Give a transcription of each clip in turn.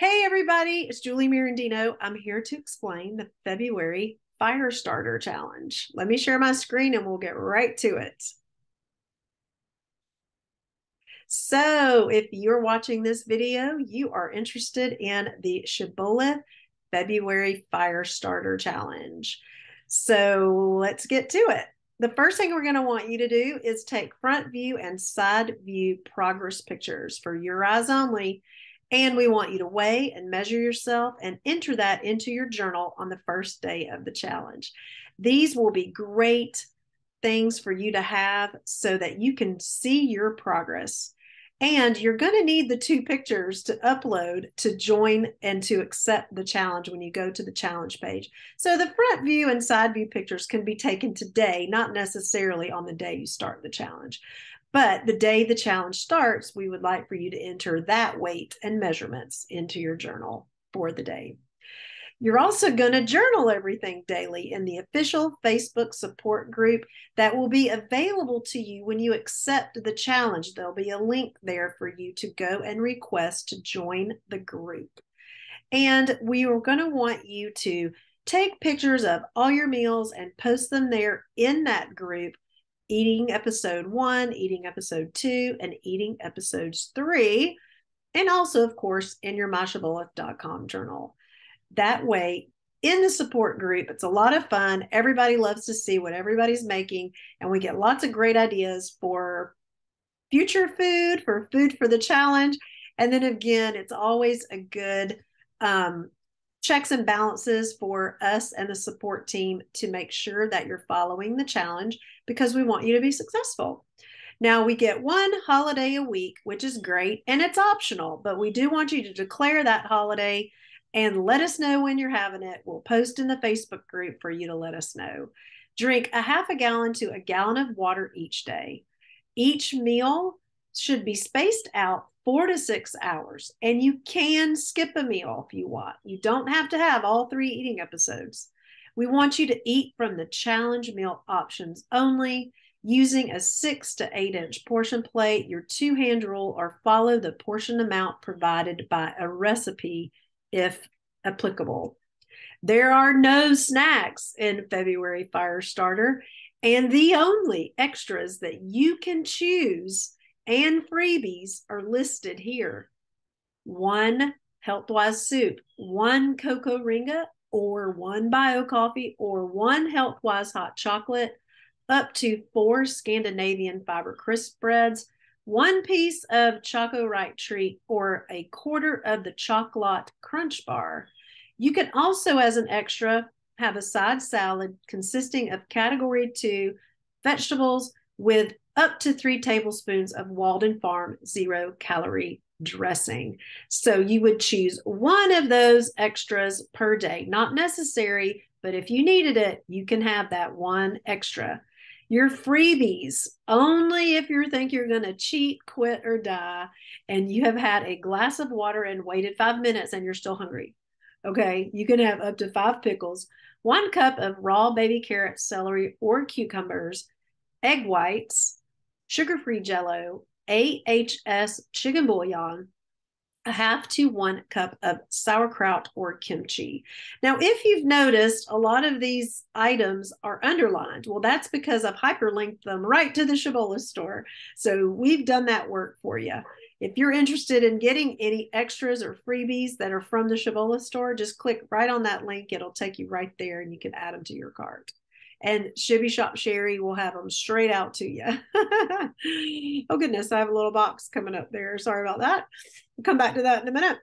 Hey everybody, it's Julie Mirandino. I'm here to explain the February Fire Starter Challenge. Let me share my screen and we'll get right to it. So if you're watching this video, you are interested in the Shibboleth February Fire Starter Challenge. So let's get to it. The first thing we're going to want you to do is take front view and side view progress pictures for your eyes only. And we want you to weigh and measure yourself and enter that into your journal on the first day of the challenge. These will be great things for you to have so that you can see your progress. And you're going to need the two pictures to upload to join and to accept the challenge when you go to the challenge page. So the front view and side view pictures can be taken today, not necessarily on the day you start the challenge. But the day the challenge starts, we would like for you to enter that weight and measurements into your journal for the day. You're also going to journal everything daily in the official Facebook support group that will be available to you when you accept the challenge. There'll be a link there for you to go and request to join the group. And we are going to want you to take pictures of all your meals and post them there in that group, eating episode 1, eating episode 2, and eating episodes 3, and also, of course, in your myshibboleth.com journal. That way, in the support group, it's a lot of fun. Everybody loves to see what everybody's making, and we get lots of great ideas for future food, for food for the challenge. And then again, it's always a good checks and balances for us and the support team to make sure that you're following the challenge because we want you to be successful. Now, we get one holiday a week, which is great, and it's optional, but we do want you to declare that holiday and let us know when you're having it. We'll post in the Facebook group for you to let us know. Drink a half a gallon to a gallon of water each day. Each meal should be spaced out 4 to 6 hours, and you can skip a meal if you want. You don't have to have all 3 eating episodes. We want you to eat from the challenge meal options only, using a 6 to 8 inch portion plate, your 2-hand rule, or follow the portion amount provided by a recipe if applicable. There are no snacks in February Fire Starter, and the only extras that you can choose and freebies are listed here. 1 Healthwise soup, 1 cocoa ringa, or 1 bio coffee, or 1 Healthwise hot chocolate, up to 4 Scandinavian fiber crisp breads, 1 piece of Choco Right treat, or a quarter of the Chocolate Crunch Bar. You can also, as an extra, have a side salad consisting of category 2 vegetables with up to 3 tablespoons of Walden Farm 0-calorie dressing. So you would choose one of those extras per day. Not necessary, but if you needed it, you can have that one extra. Your freebies, only if you think you're going to cheat, quit, or die, and you have had a glass of water and waited 5 minutes and you're still hungry. Okay, you can have up to 5 pickles, 1 cup of raw baby carrots, celery, or cucumbers, egg whites, sugar-free Jello, AHS chicken bouillon, a half to 1 cup of sauerkraut or kimchi. Now, if you've noticed, a lot of these items are underlined. Well, that's because I've hyperlinked them right to the Shibboleth store. So we've done that work for you. If you're interested in getting any extras or freebies that are from the Shibboleth store, just click right on that link. It'll take you right there and you can add them to your cart. And Shibby Shop Sherry will have them straight out to you. Oh, goodness, I have a little box coming up there. Sorry about that. We'll come back to that in a minute.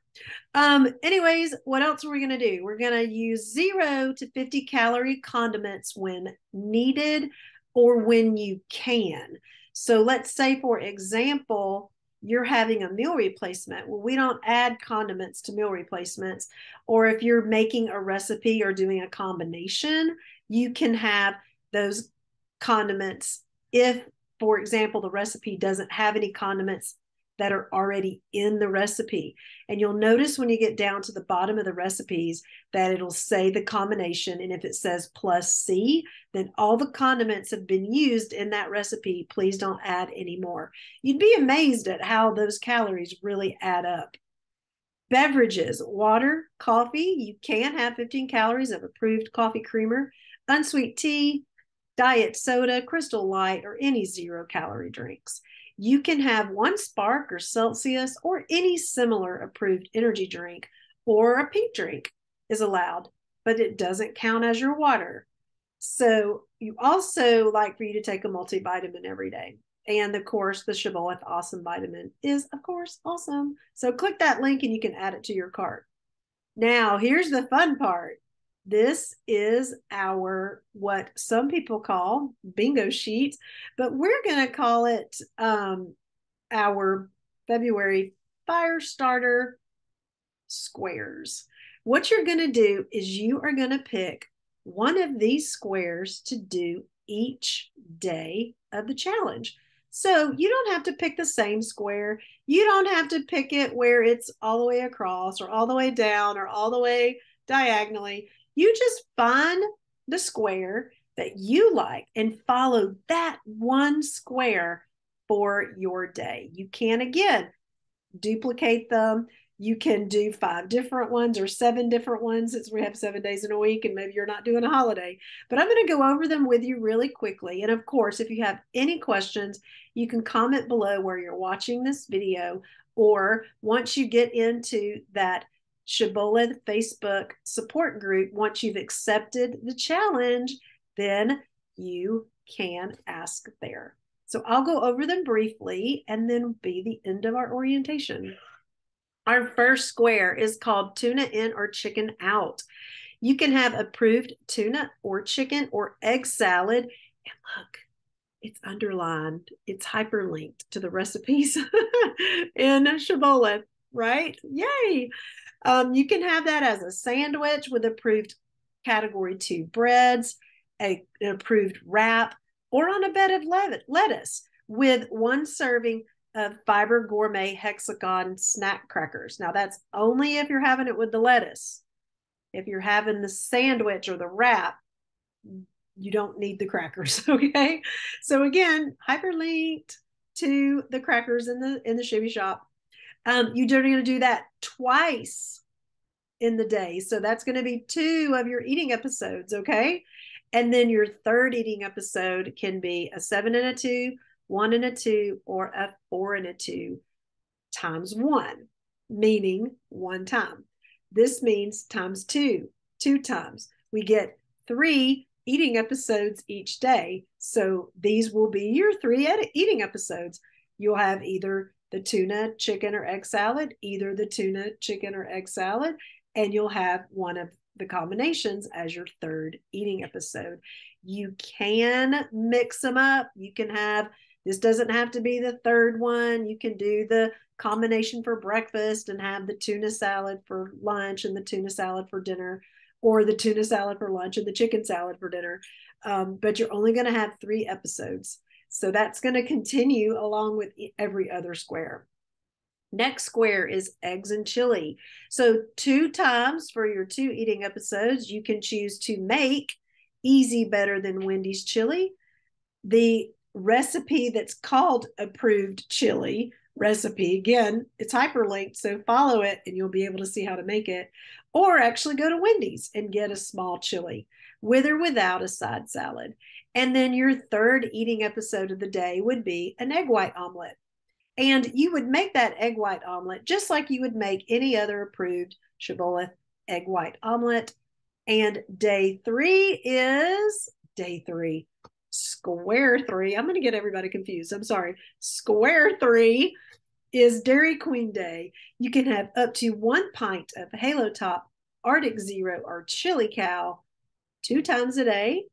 Anyways, what else are we going to do? We're going to use 0 to 50 calorie condiments when needed or when you can. So let's say, for example, you're having a meal replacement. Well, we don't add condiments to meal replacements. Or if you're making a recipe or doing a combination, you can have those condiments if, for example, the recipe doesn't have any condiments that are already in the recipe. And you'll notice when you get down to the bottom of the recipes that it'll say the combination. And if it says plus C, then all the condiments have been used in that recipe. Please don't add any more. You'd be amazed at how those calories really add up. Beverages, water, coffee. You can have 15 calories of approved coffee creamer, unsweet tea, diet soda, Crystal Light, or any 0-calorie drinks. You can have one Spark or Celsius or any similar approved energy drink, or a pink drink is allowed, but it doesn't count as your water. So you also like for you to take a multivitamin every day. And of course, the Shibboleth Awesome Vitamin is, of course, awesome. So click that link and you can add it to your cart. Now, here's the fun part. This is our, what some people call bingo sheet, but we're going to call it our February fire starter squares. What you're going to do is you are going to pick one of these squares to do each day of the challenge. So you don't have to pick the same square. You don't have to pick it where it's all the way across or all the way down or all the way diagonally. You just find the square that you like and follow that one square for your day. You can, again, duplicate them. You can do 5 different ones or 7 different ones, since we have 7 days in a week and maybe you're not doing a holiday. But I'm going to go over them with you really quickly. And of course, if you have any questions, you can comment below where you're watching this video, or once you get into that Shibboleth Facebook support group, once you've accepted the challenge, then you can ask there. So I'll go over them briefly and then be the end of our orientation. Our first square is called tuna in or chicken out. You can have approved tuna or chicken or egg salad. And look, it's underlined. It's hyperlinked to the recipes in Shibboleth, right? Yay. You can have that as a sandwich with approved category 2 breads, an approved wrap, or on a bed of lettuce with 1 serving of Fiber Gourmet Hexagon snack crackers. Now that's only if you're having it with the lettuce. If you're having the sandwich or the wrap, you don't need the crackers, okay? So again, hyperlinked to the crackers in the Shibby shop. You're going to do that twice in the day. So that's going to be 2 of your eating episodes, okay? And then your third eating episode can be a 7 and a 2, 1 and a 2, or a 4 and a 2 times 1, meaning 1 time. This means times 2, 2 times. We get 3 eating episodes each day. So these will be your 3 eating episodes. You'll have either the tuna, chicken, or egg salad, either the tuna, chicken, or egg salad, and you'll have one of the combinations as your third eating episode. You can mix them up. You can have, this doesn't have to be the third one. You can do the combination for breakfast and have the tuna salad for lunch and the tuna salad for dinner, or the tuna salad for lunch and the chicken salad for dinner. But you're only going to have 3 episodes. So that's going to continue along with every other square. Next square is eggs and chili. So 2 times for your 2 eating episodes, you can choose to make easy better than Wendy's chili. The recipe that's called approved chili recipe, again, it's hyperlinked, so follow it and you'll be able to see how to make it. Or actually go to Wendy's and get a small chili with or without a side salad. And then your third eating episode of the day would be an egg white omelet. And you would make that egg white omelet just like you would make any other approved Shibboleth egg white omelet. And day 3 is square 3. I'm going to get everybody confused. I'm sorry. Square 3 is Dairy Queen Day. You can have up to 1 pint of Halo Top, Arctic Zero, or Chili Cow 2 times a day.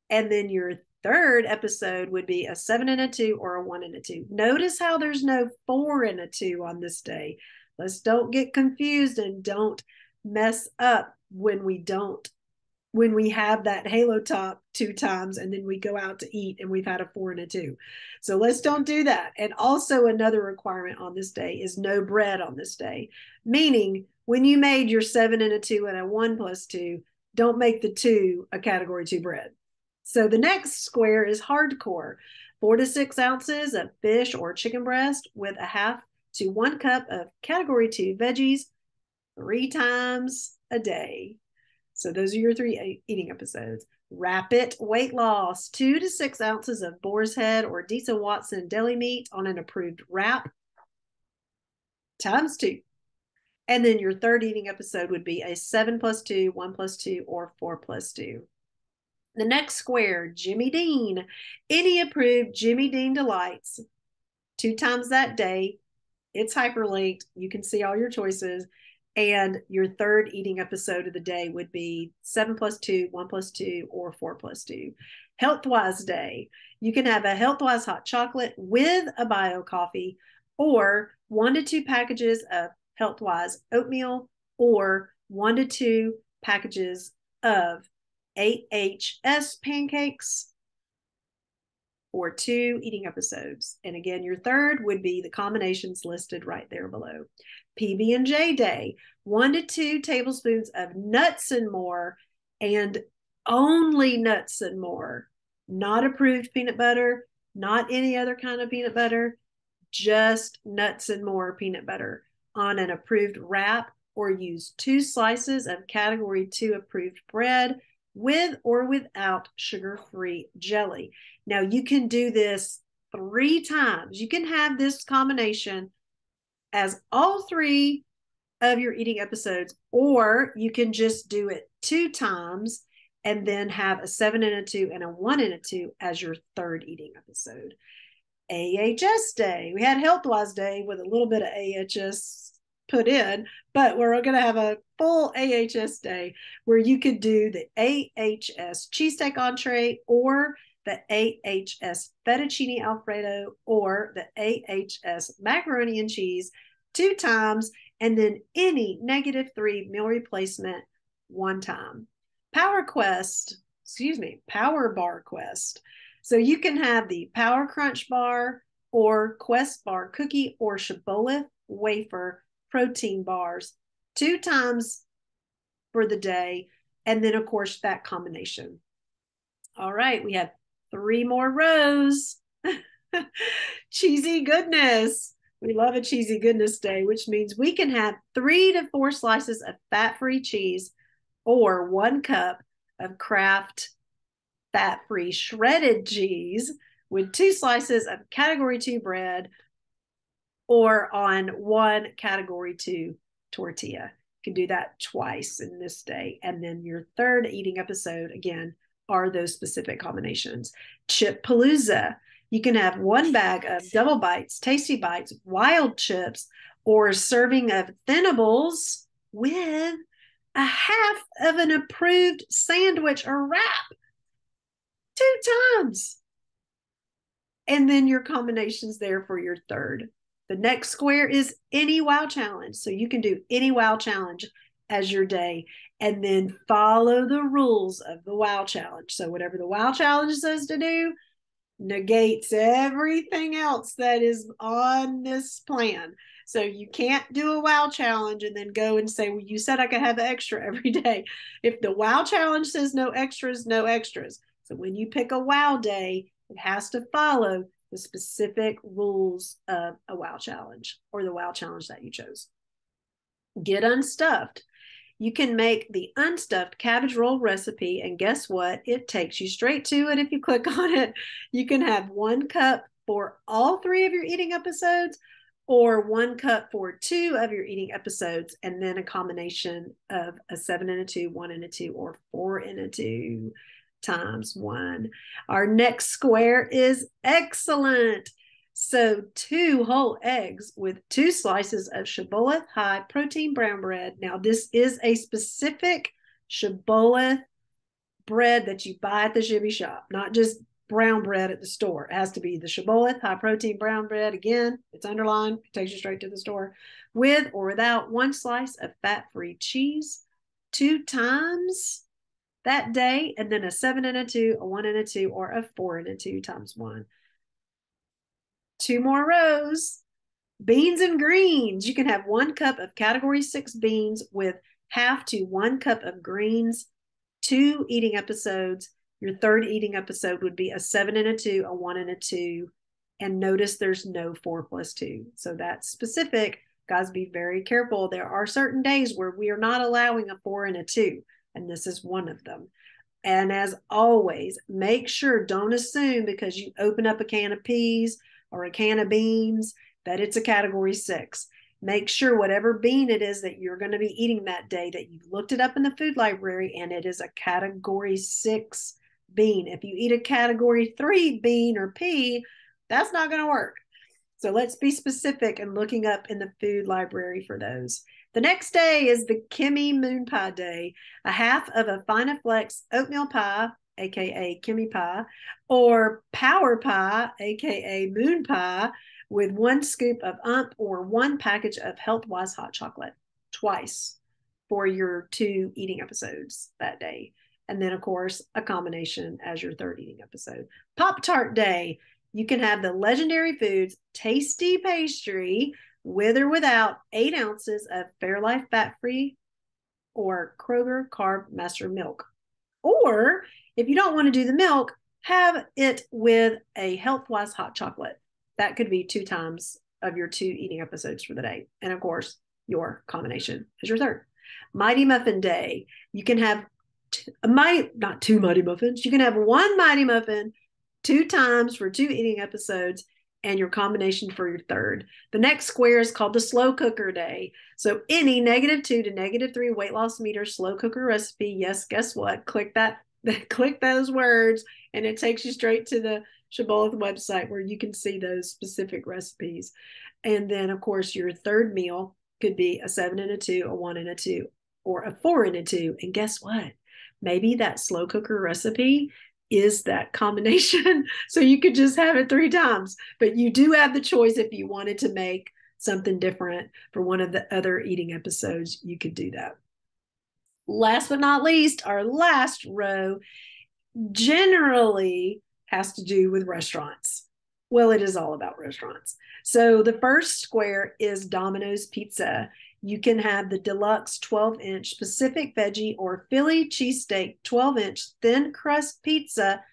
And then your third episode would be a 7 and a 2 or a 1 and a 2. Notice how there's no 4 and a 2 on this day. Let's don't get confused and don't mess up when we have that Halo Top 2 times and then we go out to eat and we've had a 4 and a 2. So let's don't do that. And also another requirement on this day is no bread on this day, meaning when you made your 7 and a 2 and a 1 plus 2, don't make the 2 a category 2 bread. So the next square is hardcore, 4 to 6 ounces of fish or chicken breast with a half to 1 cup of category 2 veggies 3 times a day. So those are your 3 eating episodes. Rapid weight loss, 2 to 6 ounces of boar's head or Disa Watson deli meat on an approved wrap times 2. And then your 3rd eating episode would be a 7 plus 2, 1 plus 2, or 4 plus 2. The next square, Jimmy Dean. Any approved Jimmy Dean delights 2 times that day. It's hyperlinked. You can see all your choices. And your 3rd eating episode of the day would be 7 plus 2, 1 plus 2, or 4 plus 2. Healthwise day. You can have a Healthwise hot chocolate with a bio coffee, or 1 to 2 packages of Healthwise oatmeal, or 1 to 2 packages of AHS pancakes, or 2 eating episodes. And again, your 3rd would be the combinations listed right there below. PB&J day, 1 to 2 tablespoons of nuts and more, and only nuts and more. Not approved peanut butter, not any other kind of peanut butter, just nuts and more peanut butter on an approved wrap, or use 2 slices of category 2 approved bread with or without sugar-free jelly. Now you can do this 3 times. You can have this combination as all 3 of your eating episodes, or you can just do it 2 times and then have a 7 and a 2 and a 1 and a 2 as your 3rd eating episode. AHS day. We had Healthwise day with a little bit of AHS put in, but we're going to have a full AHS day where you could do the AHS cheesesteak entree, or the AHS fettuccine alfredo, or the AHS macaroni and cheese 2 times, and then any -3 meal replacement 1 time. Power Bar Quest. So you can have the Power Crunch bar, or Quest bar cookie, or Shibboleth wafer protein bars 2 times for the day, and then of course that combination. All right, we have 3 more rows. Cheesy goodness. We love a cheesy goodness day, which means we can have 3 to 4 slices of fat-free cheese, or 1 cup of Kraft fat-free shredded cheese with 2 slices of category 2 bread, or on 1 category 2 tortilla. You can do that twice in this day. And then your 3rd eating episode, again, are those specific combinations. Chip Palooza. You can have 1 bag of Double Bites, Tasty Bites, Wild Chips, or a serving of Thinables with a half of an approved sandwich or wrap 2 times. And then your combinations there for your 3rd. The next square is any wow challenge. So you can do any wow challenge as your day, and then follow the rules of the wow challenge. So whatever the wow challenge says to do negates everything else that is on this plan. So you can't do a wow challenge and then go and say, well, you said I could have extra every day. If the wow challenge says no extras, no extras. So when you pick a wow day, it has to follow the specific rules of a wow challenge, or the wow challenge that you chose. Get unstuffed. You can make the unstuffed cabbage roll recipe, and guess what? It takes you straight to it if you click on it. You can have 1 cup for all 3 of your eating episodes, or 1 cup for 2 of your eating episodes, and then a combination of a 7 and a 2, 1 and a 2, or 4 and a 2 times 1. Our next square is excellent. So 2 whole eggs with 2 slices of Shibboleth high protein brown bread. Now this is a specific Shibboleth bread that you buy at the Shibby shop, not just brown bread at the store. It has to be the Shibboleth high protein brown bread. Again, it's underlined, it takes you straight to the store, with or without 1 slice of fat-free cheese 2 times that day, and then a 7 and a 2, a 1 and a 2, or a 4 and a 2 times 1. 2 more rows. Beans and greens. You can have 1 cup of category 6 beans with half to 1 cup of greens, 2 eating episodes. Your 3rd eating episode would be a 7 and a 2, a 1 and a 2, And notice there's no 4+2. So that's specific. Guys, be very careful. There are certain days where we are not allowing a 4 and a 2, and this is one of them. And as always, make sure, don't assume because you open up a can of peas or a can of beans that it's a category 6. Make sure whatever bean it is that you're going to be eating that day, that you've looked it up in the food library and it is a category 6 bean. If you eat a category 3 bean or pea, that's not going to work. So let's be specific and looking up in the food library for those. The next day is the Kimmy Moon Pie Day, a half of a Finaflex oatmeal pie, aka Kimmy pie, or Power Pie, aka Moon Pie, with 1 scoop of or 1 package of Health-Wise hot chocolate twice for your 2 eating episodes that day. And then, of course, a combination as your 3rd eating episode. Pop-Tart Day. You can have the Legendary Foods Tasty Pastry with or without 8 ounces of Fairlife fat-free or Kroger Carb Master milk. Or if you don't want to do the milk, have it with a Health-Wise hot chocolate. That could be 2 times of your 2 eating episodes for the day. And of course, your combination is your 3rd. Mighty Muffin Day. You can have not 2 Mighty Muffins. You can have 1 Mighty Muffin 2 times for 2 eating episodes and your combination for your 3rd. The next square is called the Slow Cooker Day. So any -2 to -3 weight loss meter slow cooker recipe, yes, guess what? Click those words and it takes you straight to the Shibboleth website where you can see those specific recipes. And then, of course, your 3rd meal could be a 7 and a 2, a 1 and a 2, or a 4 and a 2. And guess what? Maybe that slow cooker recipe is that combination. So you could just have it 3 times, but you do have the choice if you wanted to make something different for one of the other eating episodes, you could do that. Last but not least, our last row generally has to do with restaurants. Well, it is all about restaurants. So the first square is Domino's Pizza. You can have the deluxe 12-inch Pacific veggie or Philly cheesesteak 12-inch thin crust pizza.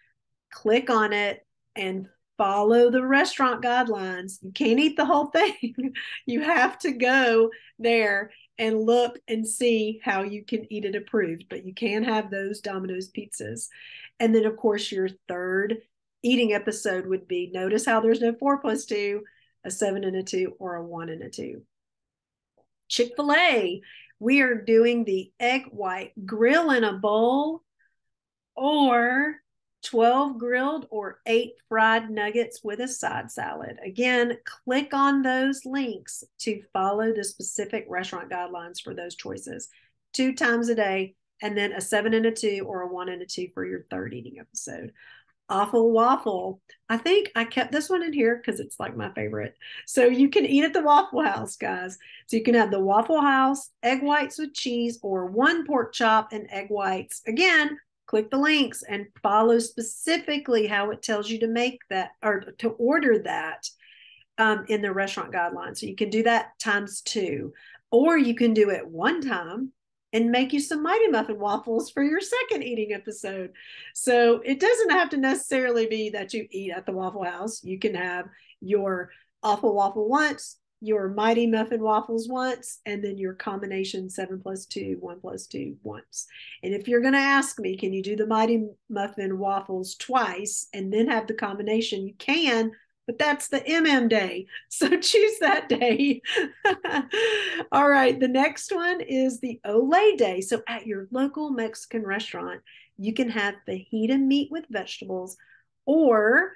Click on it and follow the restaurant guidelines. You can't eat the whole thing. You have to go there and look and see how you can eat it approved, but you can have those Domino's pizzas. And then, of course, your 3rd eating episode would be, notice how there's no 4+2, a 7 and a 2, or a 1 and a 2. Chick-fil-A, we are doing the egg white grill in a bowl or 12 grilled or 8 fried nuggets with a side salad. Again, click on those links to follow the specific restaurant guidelines for those choices. 2 times a day, and then a 7 and a 2 or a 1 and a 2 for your 3rd eating episode. Awful Waffle. I think I kept this one in here because it's like my favorite. So you can eat at the Waffle House, guys. So you can have the Waffle House egg whites with cheese or 1 pork chop and egg whites. Again, click the links and follow specifically how it tells you to make that or to order that in the restaurant guidelines. So you can do that times 2, or you can do it 1 time and make you some Mighty Muffin waffles for your 2nd eating episode. So it doesn't have to necessarily be that you eat at the Waffle House. You can have your Awful Waffle once, your Mighty Muffin waffles once, and then your combination 7+2, 1+2 once. And if you're going to ask me, can you do the Mighty Muffin waffles twice and then have the combination? You can, but that's the day. So choose that day. All right. The next one is the Olay Day. So at your local Mexican restaurant, you can have fajita meat with vegetables or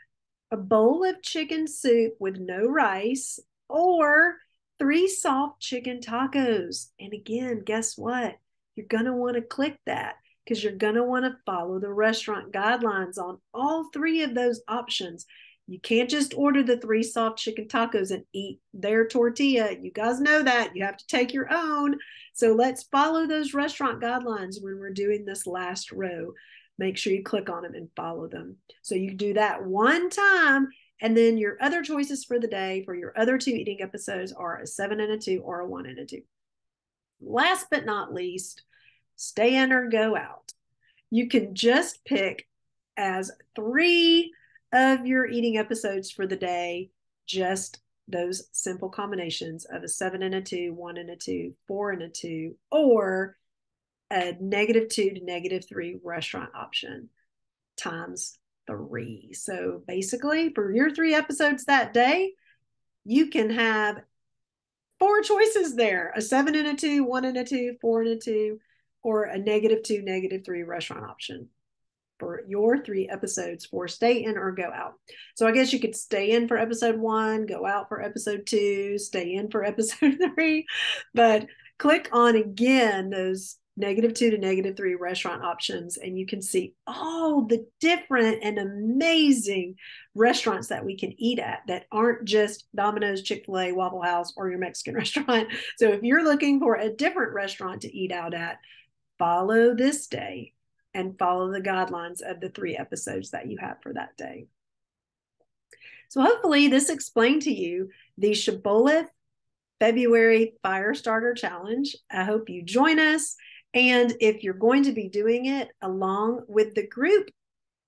a bowl of chicken soup with no rice or 3 soft chicken tacos. And again, guess what? You're going to want to click that because you're going to want to follow the restaurant guidelines on all 3 of those options. You can't just order the 3 soft chicken tacos and eat their tortilla. You guys know that. You have to take your own. So let's follow those restaurant guidelines when we're doing this last row. Make sure you click on them and follow them. So you do that 1 time, and then your other choices for the day for your other 2 eating episodes are a 7 and a 2 or a 1 and a 2. Last but not least, stay in or go out. You can just pick as 3 of your eating episodes for the day, just those simple combinations of a 7 and a 2, 1 and a 2, 4 and a 2, or a -2 to -3 restaurant option times 3. So basically, for your 3 episodes that day, you can have 4 choices there: a 7 and a 2, 1 and a 2, 4 and a 2, or a -2, -3 restaurant option for your 3 episodes for stay in or go out. So I guess you could stay in for episode 1, go out for episode 2, stay in for episode 3, but click on again those -2 to -3 restaurant options, and you can see all the different and amazing restaurants that we can eat at that aren't just Domino's, Chick-fil-A, Waffle House, or your Mexican restaurant. So if you're looking for a different restaurant to eat out at, follow this day and follow the guidelines of the 3 episodes that you have for that day. So hopefully this explained to you the Shibboleth February Fire Starter Challenge. I hope you join us. And if you're going to be doing it along with the group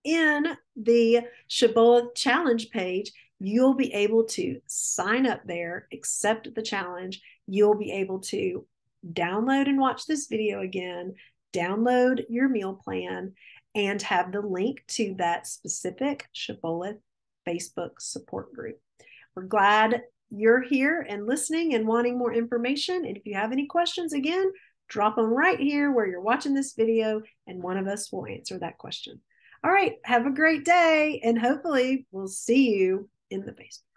in the Shibboleth Challenge page, you'll be able to sign up there, accept the challenge. You'll be able to download and watch this video again, download your meal plan, and have the link to that specific Shibboleth Facebook support group. We're glad you're here and listening and wanting more information. And if you have any questions, again, drop them right here where you're watching this video, and one of us will answer that question. All right, have a great day, and hopefully we'll see you in the Facebook.